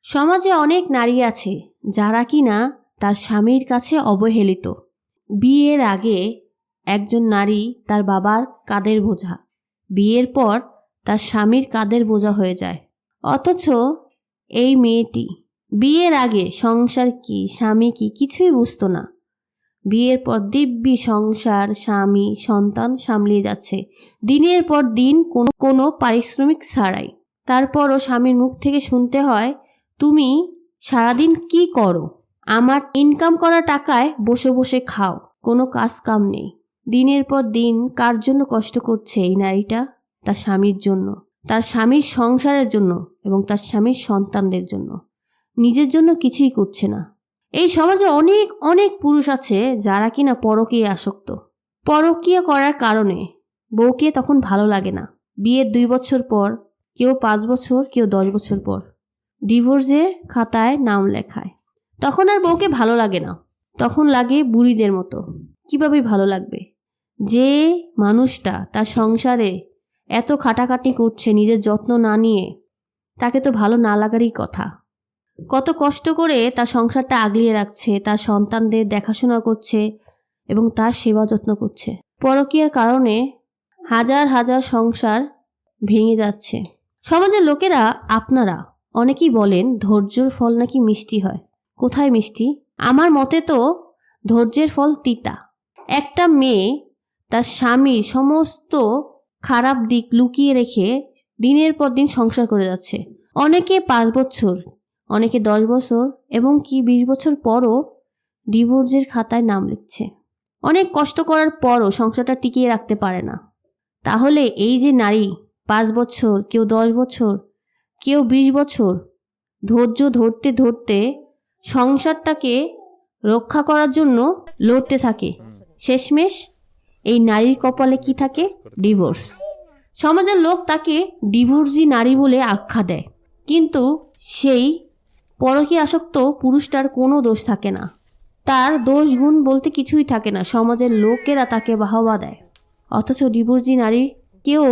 সমাজে অনেক নারী আছে যারা কিনা তার স্বামীর কাছে অবহেলিত। বিয়ের আগে একজন নারী তার বাবার কাঁধের বোঝা, বিয়ের পর তার স্বামীর কাঁধের বোঝা হয়ে যায়। অথচ এই মেয়েটি বিয়ের আগে সংসার কি, স্বামী কি কিছুই বুঝতো না। বিয়ের পর দিব্যি সংসার, স্বামী, সন্তান সামলিয়ে যাচ্ছে দিনের পর দিন কোনো পারিশ্রমিক ছাড়াই। তারপরও স্বামীর মুখ থেকে শুনতে হয়, তুমি সারাদিন কি করো? আমার ইনকাম করা টাকায় বসে বসে খাও, কোনো কাজ কাম নেই। দিনের পর দিন কার জন্য কষ্ট করছে এই নারীটা? তার স্বামীর জন্য, তার স্বামীর সংসারের জন্য এবং তার স্বামীর সন্তানদের জন্য। নিজের জন্য কিছুই করছে না। এই সমাজে অনেক অনেক পুরুষ আছে যারা কিনা পরকীয়ায় আসক্ত। পরকীয়া করার কারণে বউকে তখন ভালো লাগে না। বিয়ের 2 বছর পর, কেউ 5 বছর, কেউ 10 বছর পর ডিভোর্সের খাতায় নাম লেখায়। তখন আর বউকে ভালো লাগে না, তখন লাগে বুড়িদের মতো। কিভাবে ভালো লাগবে? যে মানুষটা তার সংসারে এত খাটাখাটি করছে নিজের যত্ন না নিয়ে, তাকে তো ভালো না লাগারই কথা। কত কষ্ট করে তার সংসারটা আগলিয়ে রাখছে, তার সন্তানদের দেখাশোনা করছে এবং তার সেবা যত্ন করছে। পরকীয়ার কারণে হাজার হাজার সংসার ভেঙে যাচ্ছে। সমাজের লোকেরা, আপনারা অনেকেই বলেন ধৈর্যের ফল নাকি মিষ্টি হয়। কোথায় মিষ্টি? আমার মতে তো ধৈর্যের ফল তিতা। একটা মেয়ে তার স্বামীর সমস্ত খারাপ দিক লুকিয়ে রেখে দিনের পর দিন সংসার করে যাচ্ছে। অনেকে 5 বছর, অনেকে 10 বছর এবং কি 20 বছর পরও ডিভোর্সের খাতায় নাম লিখছে। অনেক কষ্ট করার পরও সংসারটা টিকিয়ে রাখতে পারে না। তাহলে এই যে নারী 5 বছর, কেউ 10 বছর, কেউ 20 বছর ধৈর্য ধরতে ধরতে সংসারটাকে রক্ষা করার জন্য লড়তে থাকে, শেষমেশ এই নারীর কপালে কি থাকে? ডিভোর্স। সমাজের লোক তাকে ডিভোর্সি নারী বলে আখ্যা দেয়, কিন্তু সেই পরকীয়া আসক্ত পুরুষটার কোনো দোষ থাকে না। তার দোষ গুণ বলতে কিছুই থাকে না। সমাজের লোকেরা তাকে বাহবা দেয়। অথচ ডিভোর্সি নারী কেউ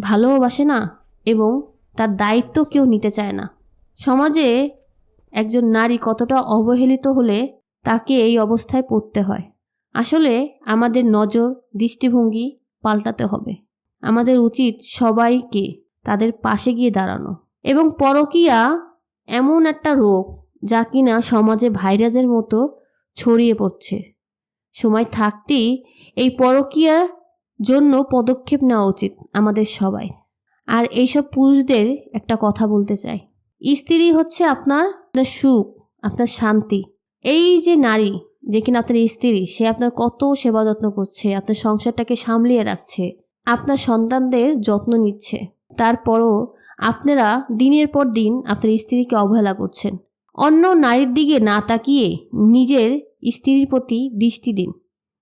ভালোবাসে না এবং তার দায়িত্ব কেউ নিতে চায় না। সমাজে একজন নারী কতটা অবহেলিত হলে তাকে এই অবস্থায় পড়তে হয়। আসলে আমাদের নজর, দৃষ্টিভঙ্গি পাল্টাতে হবে। আমাদের উচিত সবাইকে তাদের পাশে গিয়ে দাঁড়ানো। এবং পরকীয়া এমন একটা রোগ যা কিনা সমাজে ভাইরাসের মতো ছড়িয়ে পড়ছে। সময় থাকতেই এই পরকীয়ার জন্য পদক্ষেপ নেওয়া উচিত আমাদের সবাই। আর এইসব পুরুষদের একটা কথা বলতে চাই, স্ত্রী হচ্ছে আপনার সুখ, আপনার শান্তি। এই যে নারী, যে কিনা আপনার স্ত্রী, সে আপনার কত সেবা যত্ন করছে, আপনার সংসারটাকে সামলিয়ে রাখছে, আপনার সন্তানদের যত্ন নিচ্ছে। তারপরও আপনারা দিনের পর দিন আপনার স্ত্রীকে অবহেলা করছেন। অন্য নারীর দিকে না তাকিয়ে নিজের স্ত্রীর প্রতি দৃষ্টি দিন,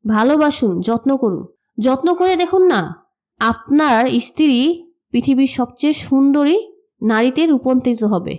ভালোবাসুন, যত্ন করুন। যত্ন করে দেখুন না, আপনার স্ত্রী পৃথিবীর সবচেয়ে সুন্দরী নারীতে রূপান্তরিত হবে।